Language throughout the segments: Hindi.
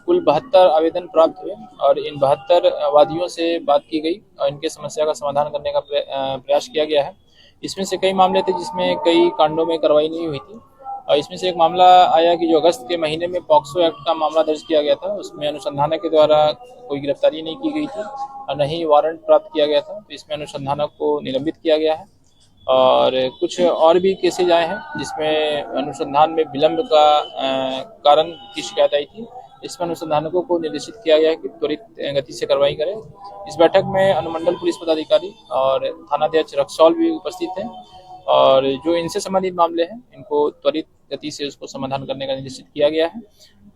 कुल 72 आवेदन प्राप्त हुए और इन 72 वादियों से बात की गई और इनके समस्या का समाधान करने का प्रयास किया गया है। इसमें से कई मामले थे जिसमें कई कांडों में कार्रवाई नहीं हुई थी और इसमें से एक मामला आया कि जो अगस्त के महीने में पॉक्सो एक्ट का मामला दर्ज किया गया था, उसमें अनुसंधानक के द्वारा कोई गिरफ्तारी नहीं की गई थी और न ही वारंट प्राप्त किया गया था, तो इसमें अनुसंधानक को निलंबित किया गया है। और कुछ और भी केसेज आए हैं जिसमें अनुसंधान में विलंब का कारण की शिकायत आई थी। इसमें अनुसंधानकों को निर्देशित किया गया है कि त्वरित गति से कार्रवाई करें। इस बैठक में अनुमंडल पुलिस पदाधिकारी और थानाध्यक्ष रक्सौल भी उपस्थित थे और जो इनसे संबंधित मामले हैं इनको त्वरित गति से उसको समाधान करने का निर्देशित किया गया है।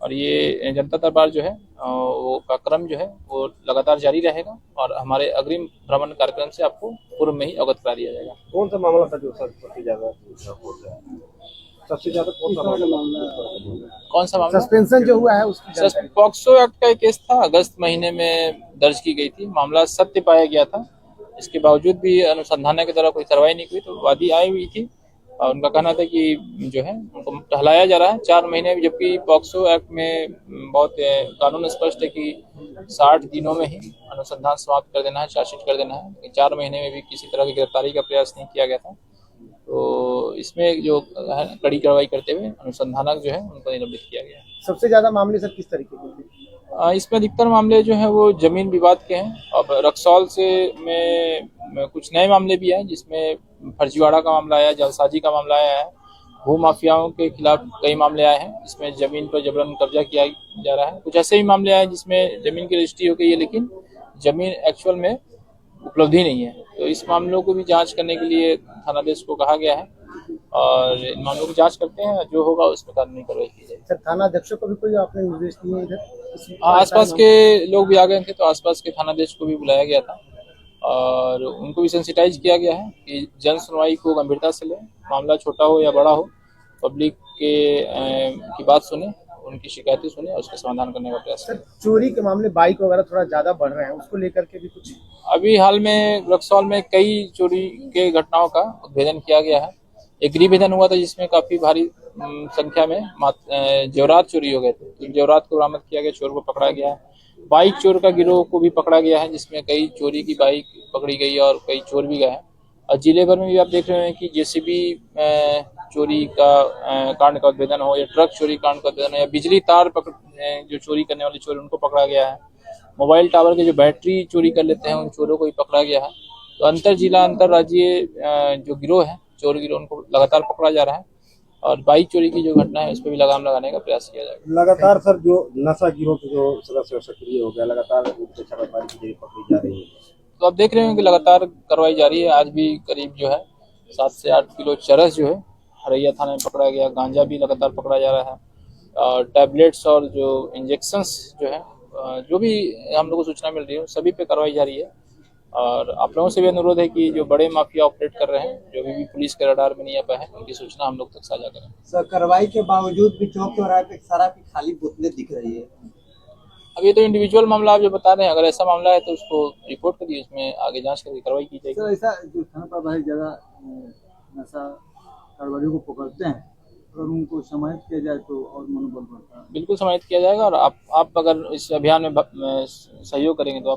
और ये जनता दरबार जो है वो का क्रम जो है वो लगातार जारी रहेगा और हमारे अग्रिम भ्रमण कार्यक्रम से आपको पूर्व में ही अवगत करा दिया जाएगा। कौन सा मामला था जो सबसे ज्यादा कौन सा मामला सस्पेंशन जो हुआ है उसकी पॉक्सो एक्ट का एक केस था, अगस्त महीने में दर्ज की गई थी। मामला सत्य पाया गया था, इसके बावजूद भी अनुसंधान के द्वारा कोई कार्रवाई नहीं हुई, तो वादी आई हुई थी और उनका कहना था कि जो है उनको टहलाया जा रहा है 4 महीने में, जबकि पॉक्सो एक्ट में बहुत कानून स्पष्ट है कि 60 दिनों में ही अनुसंधान समाप्त कर देना है, चार्जशीट कर देना है। 4 महीने में भी किसी तरह की गिरफ्तारी का प्रयास नहीं किया गया था, तो इसमें जो कड़ी कार्रवाई करते हुए अनुसंधानक जो है उनको निलंबित किया गया है। सबसे ज्यादा मामले सर किस तरीके के थे? इसमें अधिकतर मामले जो हैं वो जमीन विवाद के हैं। अब रक्सौल से में कुछ नए मामले भी हैं जिसमें फर्जीवाड़ा का मामला आया, जालसाजी का मामला आया है, भू माफियाओं के खिलाफ कई मामले आए हैं जिसमें जमीन पर जबरन कब्जा किया जा रहा है। कुछ ऐसे भी मामले आए जिसमें जमीन की रजिस्ट्री हो गई है लेकिन जमीन एक्चुअल में उपलब्धि नहीं है, तो इस मामलों को भी जांच करने के लिए थानाध्यक्ष को कहा गया है और इन मामलों की जांच करते हैं, जो होगा उसमें कानूनी कार्रवाई की जाएगी। सर थानाध्यक्षों को भी कोई आपने निर्देश दिए इधर? आसपास के लोग भी आ गए थे, तो आसपास के थानाध्यक्ष को भी बुलाया गया था और उनको भी सेंसिटाइज किया गया है कि जन सुनवाई को गंभीरता से लें, मामला छोटा हो या बड़ा हो, पब्लिक की बात सुने, उनकी शिकायतें सुने और उसका समाधान करने का प्रयास करें। चोरी के मामले बाइक वगैरह थोड़ा ज्यादा बढ़ रहे हैं, उसको लेकर के भी कुछ? अभी हाल में रक्सौल में कई चोरी के घटनाओं का उद्भेदन किया गया है। एक गृह भेदन हुआ था जिसमें काफी भारी संख्या में जेवरात चोरी हो गए थे, तो जेवरात को बरामद किया गया, चोर को पकड़ा गया है। बाइक चोर का गिरोह को भी पकड़ा गया है जिसमें कई चोरी की बाइक पकड़ी गई और कई चोर भी गए हैं। और जिले भर में भी आप देख रहे हैं कि जेसीबी चोरी का कांड का उद्भेदन हो या ट्रक चोरी कांड का उद्भेदन हो या बिजली तार जो चोरी करने वाले चोर उनको पकड़ा गया है। मोबाइल टावर के जो बैटरी चोरी कर लेते हैं उन चोरों को भी पकड़ा गया है। तो अंतर जिला अंतर राज्य जो गिरोह है, चोर गिरोह, उनको लगातार पकड़ा जा रहा है और बाइक चोरी की जो घटना है उस पर भी लगाम लगाने का प्रयास किया जाएगा। लगातार सर जो नशा गिरोह के जो सदस्य सक्रिय हो गया, लगातार छापेमारी की पकड़ी जा रही है, तो आप देख रहे हैं कि लगातार कार्रवाई जारी है। आज भी करीब जो है 7 से 8 किलो चरस जो है हरैया थाने में पकड़ा गया, गांजा भी लगातार पकड़ा जा रहा है और टैबलेट्स और जो इंजेक्शंस जो है, जो भी हम लोग को सूचना मिल रही है सभी पे कार्रवाई जारी है। और आप लोगों से भी अनुरोध है कि जो बड़े माफिया ऑपरेट कर रहे हैं, जो भी पुलिस के रडार में नहीं आ पाए हैं, उनकी सूचना हम लोग तक साझा करें। सर कार्रवाई के बावजूद भी चौक चौराहे पे शराब की खाली बोतलें दिख रही है। अब ये तो इंडिविजुअल मामला आप जो बता रहे हैं, अगर ऐसा मामला है तो उसको रिपोर्ट करिए, उसमें आगे जांच करके कार्रवाई की जाएगी। सर ऐसा जो थाना प्रभारी जगह नशा कारोबारियों को पकड़ते हैं, अगर उनको समाहित किया जाए तो और मनोबल बढ़ता है। बिल्कुल समाहित किया जाएगा और आप अगर इस अभियान में सहयोग करेंगे तो